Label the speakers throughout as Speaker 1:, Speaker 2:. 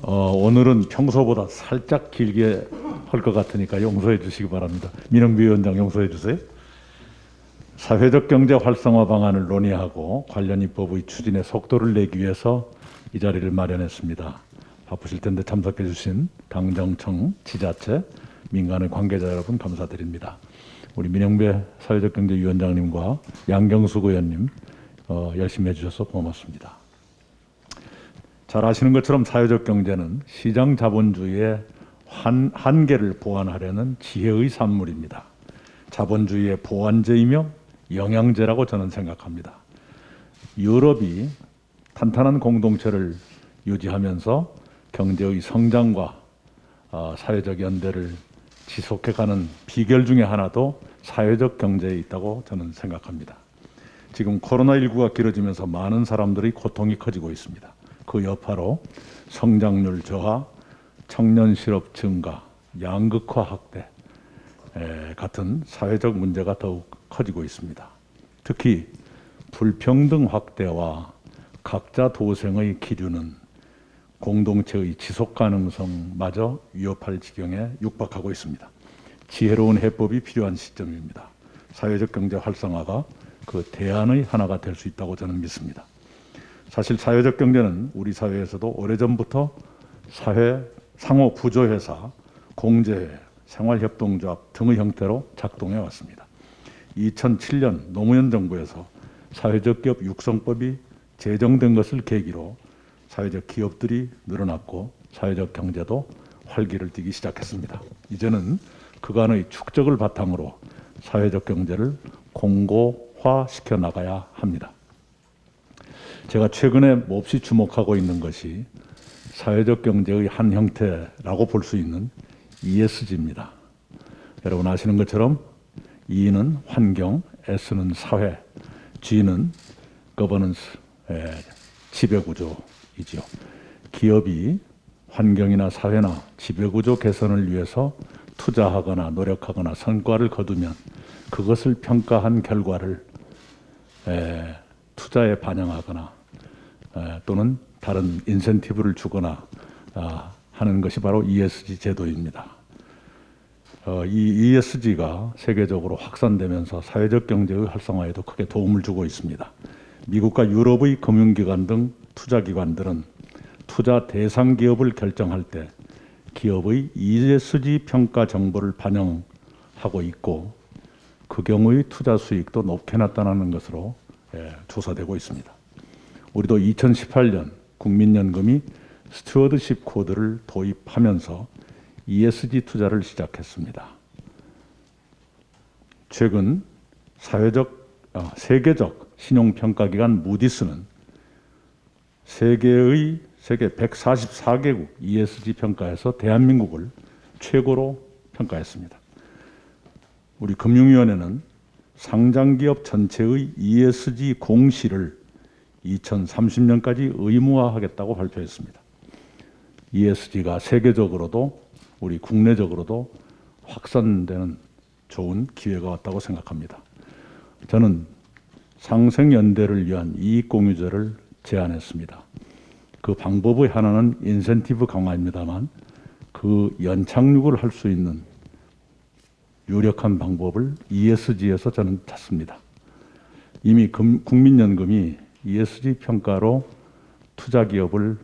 Speaker 1: 오늘은 평소보다 살짝 길게 할 것 같으니까 용서해 주시기 바랍니다. 민영비 위원장 용서해 주세요. 사회적 경제 활성화 방안을 논의하고 관련 입법의 추진에 속도를 내기 위해서 이 자리를 마련했습니다. 바쁘실 텐데 참석해 주신 당정청, 지자체, 민간의 관계자 여러분 감사드립니다. 우리 민영배 사회적경제위원장님과 양경숙 의원님 열심히 해주셔서 고맙습니다. 잘 아시는 것처럼 사회적 경제는 시장 자본주의의 한계를 보완하려는 지혜의 산물입니다. 자본주의의 보완제이며 영양제라고 저는 생각합니다. 유럽이 탄탄한 공동체를 유지하면서 경제의 성장과 사회적 연대를 지속해가는 비결 중에 하나도 사회적 경제에 있다고 저는 생각합니다. 지금 코로나19가 길어지면서 많은 사람들의 고통이 커지고 있습니다. 그 여파로 성장률 저하, 청년 실업 증가, 양극화 확대 같은 사회적 문제가 더욱 커지고 있습니다. 특히 불평등 확대와 각자 도생의 기류는 공동체의 지속 가능성마저 위협할 지경에 육박하고 있습니다. 지혜로운 해법이 필요한 시점입니다. 사회적 경제 활성화가 그 대안의 하나가 될 수 있다고 저는 믿습니다. 사실 사회적 경제는 우리 사회에서도 오래전부터 사회 상호 부조회사, 공제회, 생활협동조합 등의 형태로 작동해 왔습니다. 2007년 노무현 정부에서 사회적 기업 육성법이 제정된 것을 계기로 사회적 기업들이 늘어났고 사회적 경제도 활기를 띠기 시작했습니다. 이제는 그간의 축적을 바탕으로 사회적 경제를 공고화시켜 나가야 합니다. 제가 최근에 몹시 주목하고 있는 것이 사회적 경제의 한 형태라고 볼 수 있는 ESG입니다. 여러분 아시는 것처럼 E는 환경, S는 사회, G는 거버넌스, 지배구조이지요. 기업이 환경이나 사회나 지배구조 개선을 위해서 투자하거나 노력하거나 성과를 거두면 그것을 평가한 결과를 투자에 반영하거나 또는 다른 인센티브를 주거나 하는 것이 바로 ESG 제도입니다. 이 ESG가 세계적으로 확산되면서 사회적 경제의 활성화에도 크게 도움을 주고 있습니다. 미국과 유럽의 금융기관 등 투자기관들은 투자 대상 기업을 결정할 때 기업의 ESG 평가 정보를 반영하고 있고 그 경우의 투자 수익도 높게 나타나는 것으로 조사되고 있습니다. 우리도 2018년 국민연금이 스튜어드십 코드를 도입하면서 ESG 투자를 시작했습니다. 최근 세계적 신용평가기관 무디스는 세계 144개국 ESG 평가에서 대한민국을 최고로 평가했습니다. 우리 금융위원회는 상장기업 전체의 ESG 공시를 2030년까지 의무화하겠다고 발표했습니다. ESG가 세계적으로도 우리 국내적으로도 확산되는 좋은 기회가 왔다고 생각합니다. 저는 상생연대를 위한 이익공유제를 제안했습니다. 그 방법의 하나는 인센티브 강화입니다만 그 연착륙을 할 수 있는 유력한 방법을 ESG에서 저는 찾습니다. 이미 국민연금이 ESG 평가로 투자기업을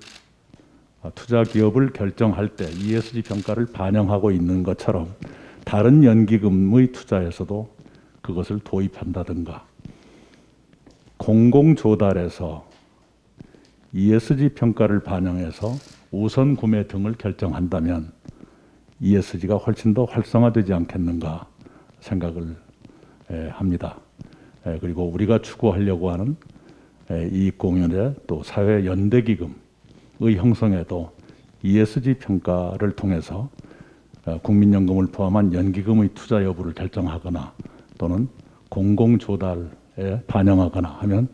Speaker 1: 결정할 때 ESG 평가를 반영하고 있는 것처럼 다른 연기금의 투자에서도 그것을 도입한다든가 공공조달에서 ESG 평가를 반영해서 우선 구매 등을 결정한다면 ESG가 훨씬 더 활성화되지 않겠는가 생각을 합니다. 그리고 우리가 추구하려고 하는 이익공유제 또 사회연대기금의 형성에도 ESG 평가를 통해서 국민연금을 포함한 연기금의 투자 여부를 결정하거나 또는 공공조달에 반영하거나 하면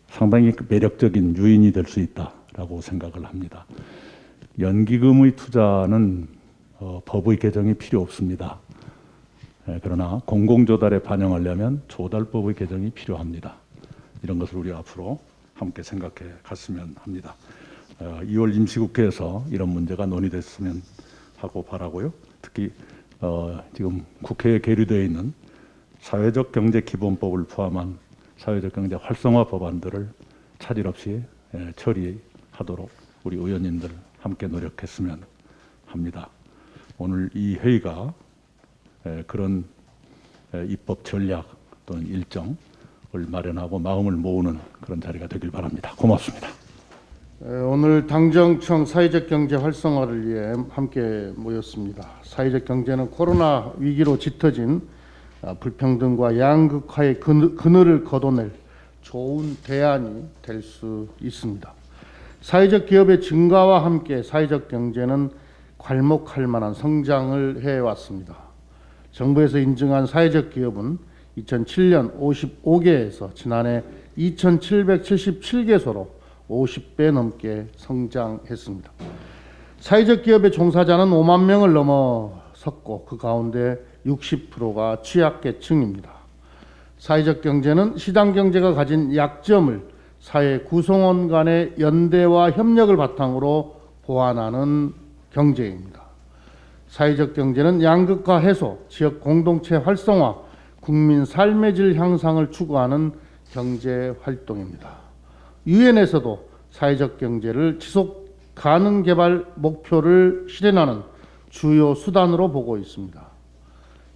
Speaker 1: 상당히 매력적인 유인이 될 수 있다라고 생각을 합니다. 연기금의 투자는 법의 개정이 필요 없습니다. 그러나 공공조달에 반영하려면 조달법의 개정이 필요합니다. 이런 것을 우리 앞으로 함께 생각해 갔으면 합니다. 2월 임시국회에서 이런 문제가 논의됐으면 하고 바라고요. 특히 지금 국회에 계류되어 있는 사회적 경제 기본법을 포함한 사회적 경제 활성화 법안들을 차질 없이 처리하도록 우리 의원님들 함께 노력했으면 합니다. 오늘 이 회의가 그런 입법 전략 또는 일정을 마련하고 마음을 모으는 그런 자리가 되길 바랍니다. 고맙습니다.
Speaker 2: 오늘 당정청 사회적 경제 활성화를 위해 함께 모였습니다. 사회적 경제는 코로나 위기로 짙어진 불평등과 양극화의 그늘을 걷어낼 좋은 대안이 될 수 있습니다. 사회적 기업의 증가와 함께 사회적 경제는 괄목할 만한 성장을 해왔습니다. 정부에서 인증한 사회적 기업은 2007년 55개에서 지난해 2,777개소로 50배 넘게 성장했습니다. 사회적 기업의 종사자는 5만 명을 넘어섰고 그 가운데 60%가 취약계층입니다. 사회적 경제는 시장 경제가 가진 약점을 사회 구성원 간의 연대와 협력을 바탕으로 보완하는 경제입니다. 사회적 경제는 양극화 해소, 지역 공동체 활성화, 국민 삶의 질 향상을 추구하는 경제 활동입니다. 유엔에서도 사회적 경제를 지속 가능 개발 목표를 실현하는 주요 수단으로 보고 있습니다.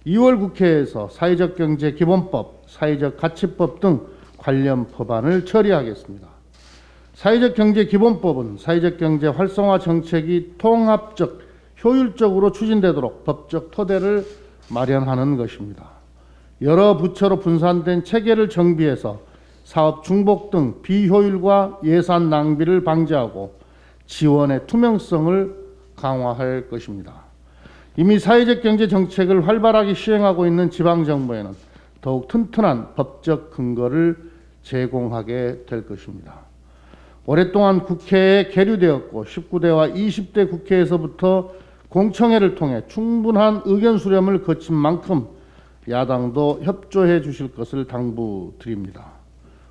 Speaker 2: 2월 국회에서 사회적 경제 기본법, 사회적 가치법 등 관련 법안을 처리하겠습니다. 사회적 경제 기본법은 사회적 경제 활성화 정책이 통합적, 효율적으로 추진되도록 법적 토대를 마련하는 것입니다. 여러 부처로 분산된 체계를 정비해서 사업 중복 등 비효율과 예산 낭비를 방지하고 지원의 투명성을 강화할 것입니다. 이미 사회적 경제 정책을 활발하게 시행하고 있는 지방정부에는 더욱 튼튼한 법적 근거를 제공하게 될 것입니다. 오랫동안 국회에 계류되었고 19대와 20대 국회에서부터 공청회를 통해 충분한 의견 수렴을 거친 만큼 야당도 협조해 주실 것을 당부드립니다.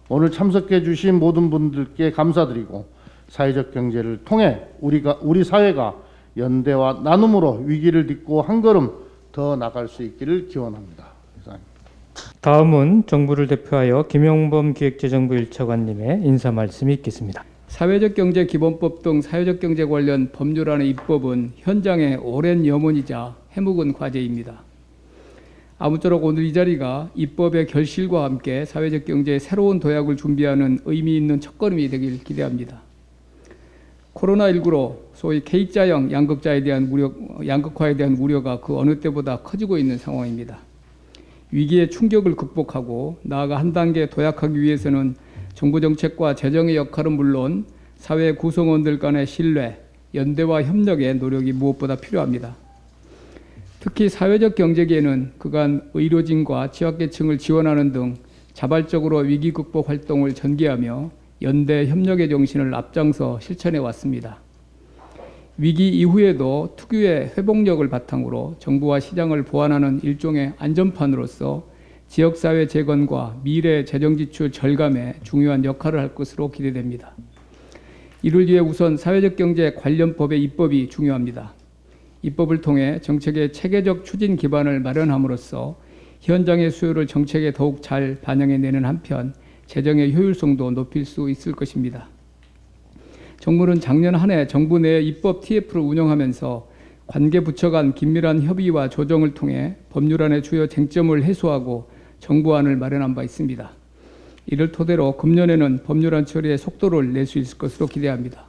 Speaker 2: 오늘 참석해 주신 모든 분들께 감사드리고 사회적 경제를 통해 우리 사회가 연대와 나눔으로 위기를 딛고 한 걸음 더 나갈 수 있기를 기원합니다. 이상입니다.
Speaker 3: 다음은 정부를 대표하여 김용범 기획재정부 1차관님의 인사 말씀이 있겠습니다.
Speaker 4: 사회적 경제 기본법 등 사회적 경제 관련 법률안의 입법은 현장의 오랜 염원이자 해묵은 과제입니다. 아무쪼록 오늘 이 자리가 입법의 결실과 함께 사회적 경제의 새로운 도약을 준비하는 의미 있는 첫걸음이 되길 기대합니다. 코로나19로 소위 K자형 양극화에 대한 우려가 그 어느 때보다 커지고 있는 상황입니다. 위기의 충격을 극복하고 나아가 한 단계 도약하기 위해서는 정부 정책과 재정의 역할은 물론 사회 구성원들 간의 신뢰, 연대와 협력의 노력이 무엇보다 필요합니다. 특히 사회적 경제계는 그간 의료진과 취약계층을 지원하는 등 자발적으로 위기 극복 활동을 전개하며 연대 협력의 정신을 앞장서 실천해 왔습니다. 위기 이후에도 특유의 회복력을 바탕으로 정부와 시장을 보완하는 일종의 안전판으로서 지역사회 재건과 미래 재정지출 절감에 중요한 역할을 할 것으로 기대됩니다. 이를 위해 우선 사회적 경제 관련 법의 입법이 중요합니다. 입법을 통해 정책의 체계적 추진 기반을 마련함으로써 현장의 수요를 정책에 더욱 잘 반영해내는 한편 재정의 효율성도 높일 수 있을 것입니다. 정부는 작년 한 해 정부 내 입법 TF를 운영하면서 관계 부처 간 긴밀한 협의와 조정을 통해 법률안의 주요 쟁점을 해소하고 정부안을 마련한 바 있습니다. 이를 토대로 금년에는 법률안 처리에 속도를 낼 수 있을 것으로 기대합니다.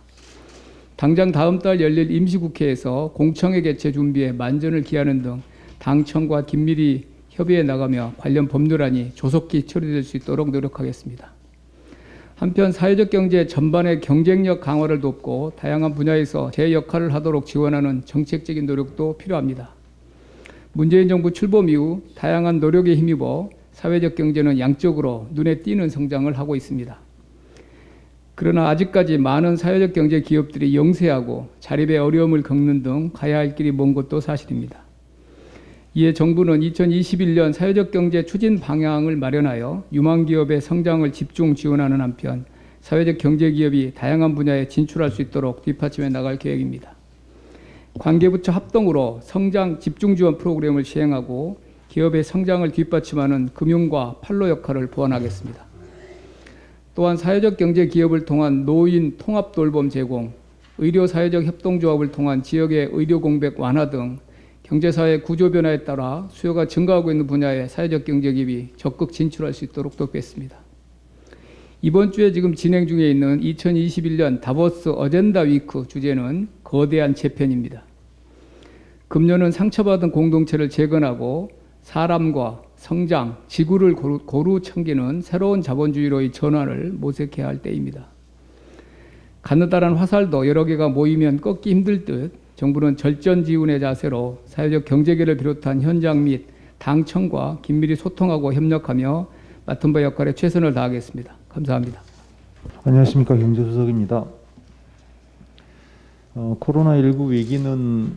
Speaker 4: 당장 다음 달 열릴 임시국회에서 공청회 개최 준비에 만전을 기하는 등 당청과 긴밀히 협의해 나가며 관련 법률안이 조속히 처리될 수 있도록 노력하겠습니다. 한편 사회적 경제 전반의 경쟁력 강화를 돕고 다양한 분야에서 제 역할을 하도록 지원하는 정책적인 노력도 필요합니다. 문재인 정부 출범 이후 다양한 노력에 힘입어 사회적 경제는 양적으로 눈에 띄는 성장을 하고 있습니다. 그러나 아직까지 많은 사회적 경제 기업들이 영세하고 자립의 어려움을 겪는 등 가야 할 길이 먼 것도 사실입니다. 이에 정부는 2021년 사회적 경제 추진 방향을 마련하여 유망 기업의 성장을 집중 지원하는 한편 사회적 경제 기업이 다양한 분야에 진출할 수 있도록 뒷받침해 나갈 계획입니다. 관계부처 합동으로 성장 집중 지원 프로그램을 시행하고 기업의 성장을 뒷받침하는 금융과 판로 역할을 보완하겠습니다. 또한 사회적 경제 기업을 통한 노인 통합 돌봄 제공, 의료 사회적 협동조합을 통한 지역의 의료 공백 완화 등 경제사회 구조 변화에 따라 수요가 증가하고 있는 분야에 사회적 경제 기업이 적극 진출할 수 있도록 돕겠습니다. 이번 주에 지금 진행 중에 있는 2021년 다보스 어젠다 위크 주제는 거대한 재편입니다. 금년은 상처받은 공동체를 재건하고 사람과 성장, 지구를 고루 챙기는 새로운 자본주의로의 전환을 모색해야 할 때입니다. 가느다란 화살도 여러 개가 모이면 꺾기 힘들 듯 정부는 절전지훈의 자세로 사회적 경제계를 비롯한 현장 및 당청과 긴밀히 소통하고 협력하며 맡은 바 역할에 최선을 다하겠습니다. 감사합니다.
Speaker 5: 안녕하십니까, 경제수석입니다. 코로나19 위기는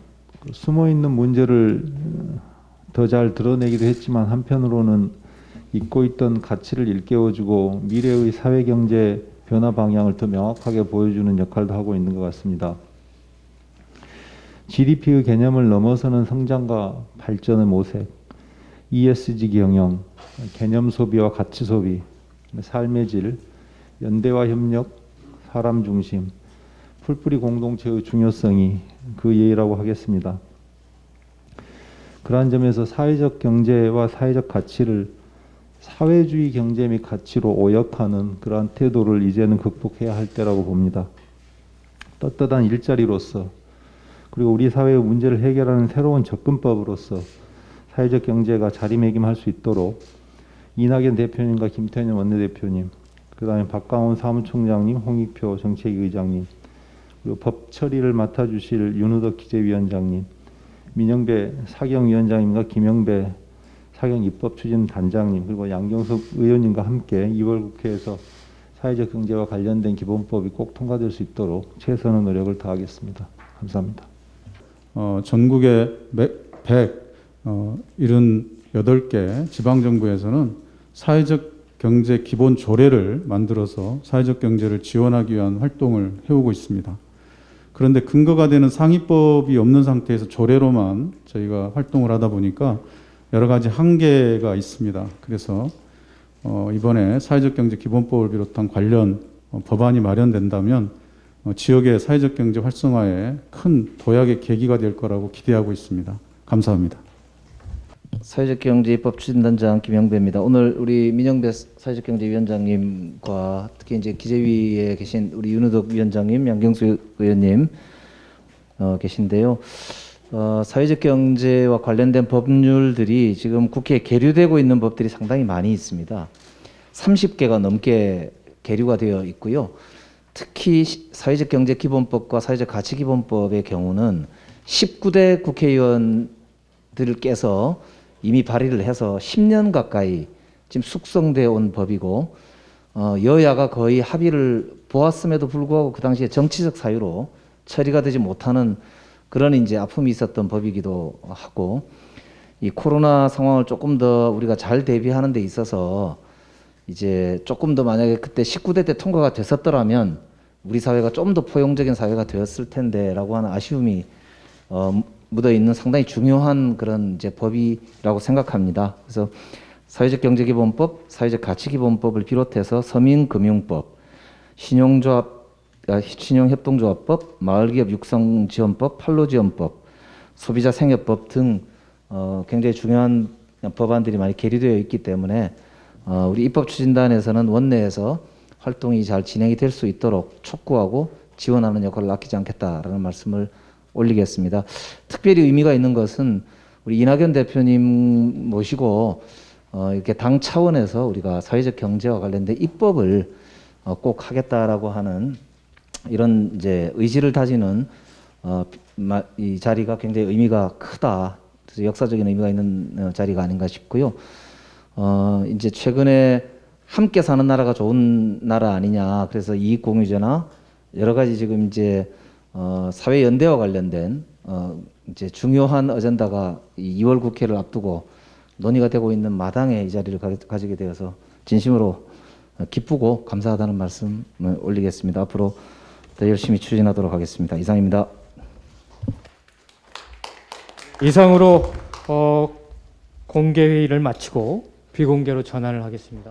Speaker 5: 숨어있는 문제를 더 잘 드러내기도 했지만 한편으로는 잊고 있던 가치를 일깨워주고 미래의 사회경제 변화 방향을 더 명확하게 보여주는 역할도 하고 있는 것 같습니다. GDP의 개념을 넘어서는 성장과 발전의 모색, ESG 경영, 개념 소비와 가치 소비, 삶의 질, 연대와 협력, 사람 중심, 풀뿌리 공동체의 중요성이 그 예라고 하겠습니다. 그러한 점에서 사회적 경제와 사회적 가치를 사회주의 경제 및 가치로 오역하는 그러한 태도를 이제는 극복해야 할 때라고 봅니다. 떳떳한 일자리로서 그리고 우리 사회의 문제를 해결하는 새로운 접근법으로서 사회적 경제가 자리매김할 수 있도록 이낙연 대표님과 김태년 원내대표님, 그 다음에 박강원 사무총장님, 홍익표 정책위 의장님, 그리고 법 처리를 맡아주실 윤우덕 기재위원장님, 민영배 사경위원장님과 김영배 사경입법추진단장님, 그리고 양경석 의원님과 함께 2월 국회에서 사회적 경제와 관련된 기본법이 꼭 통과될 수 있도록 최선의 노력을 다하겠습니다. 감사합니다.
Speaker 1: 전국의 178개 지방정부에서는 사회적 경제 기본 조례를 만들어서 사회적 경제를 지원하기 위한 활동을 해오고 있습니다. 그런데 근거가 되는 상위법이 없는 상태에서 조례로만 저희가 활동을 하다 보니까 여러 가지 한계가 있습니다. 그래서 이번에 사회적 경제 기본법을 비롯한 관련 법안이 마련된다면 지역의 사회적 경제 활성화에 큰 도약의 계기가 될 거라고 기대하고 있습니다. 감사합니다.
Speaker 6: 사회적 경제 입법 추진단장 김영배입니다. 오늘 우리 민영배 사회적 경제 위원장님과 특히 이제 기재위에 계신 우리 윤우덕 위원장님, 양경수 의원님 계신데요. 사회적 경제와 관련된 법률들이 지금 국회에 계류되고 있는 법들이 상당히 많이 있습니다. 30개가 넘게 계류가 되어 있고요. 특히 사회적 경제 기본법과 사회적 가치 기본법의 경우는 19대 국회의원들께서 이미 발의를 해서 10년 가까이 지금 숙성되어 온 법이고 여야가 거의 합의를 보았음에도 불구하고 그 당시에 정치적 사유로 처리가 되지 못하는 그런 이제 아픔이 있었던 법이기도 하고 이 코로나 상황을 조금 더 우리가 잘 대비하는 데 있어서 이제 조금 더 만약에 그때 19대 때 통과가 됐었더라면 우리 사회가 좀 더 포용적인 사회가 되었을 텐데라고 하는 아쉬움이 묻어 있는 상당히 중요한 그런 이제 법이라고 생각합니다. 그래서 사회적 경제기본법, 사회적 가치기본법을 비롯해서 서민금융법, 신용협동조합법, 마을기업 육성지원법, 판로지원법, 소비자생협법 등 굉장히 중요한 법안들이 많이 계류되어 있기 때문에 우리 입법추진단에서는 원내에서 활동이 잘 진행이 될 수 있도록 촉구하고 지원하는 역할을 아끼지 않겠다라는 말씀을 올리겠습니다. 특별히 의미가 있는 것은 우리 이낙연 대표님 모시고 이렇게 당 차원에서 우리가 사회적 경제와 관련된 입법을 꼭 하겠다라고 하는 이런 이제 의지를 다지는 이 자리가 굉장히 의미가 크다. 그래서 역사적인 의미가 있는 자리가 아닌가 싶고요. 이제 최근에 함께 사는 나라가 좋은 나라 아니냐. 그래서 이익 공유제나 여러 가지 지금 이제 사회 연대와 관련된 이제 중요한 어젠다가 이 2월 국회를 앞두고 논의가 되고 있는 마당에 이 자리를 가지게 되어서 진심으로 기쁘고 감사하다는 말씀을 올리겠습니다. 앞으로 더 열심히 추진하도록 하겠습니다. 이상입니다.
Speaker 3: 이상으로 공개 회의를 마치고 비공개로 전환을 하겠습니다.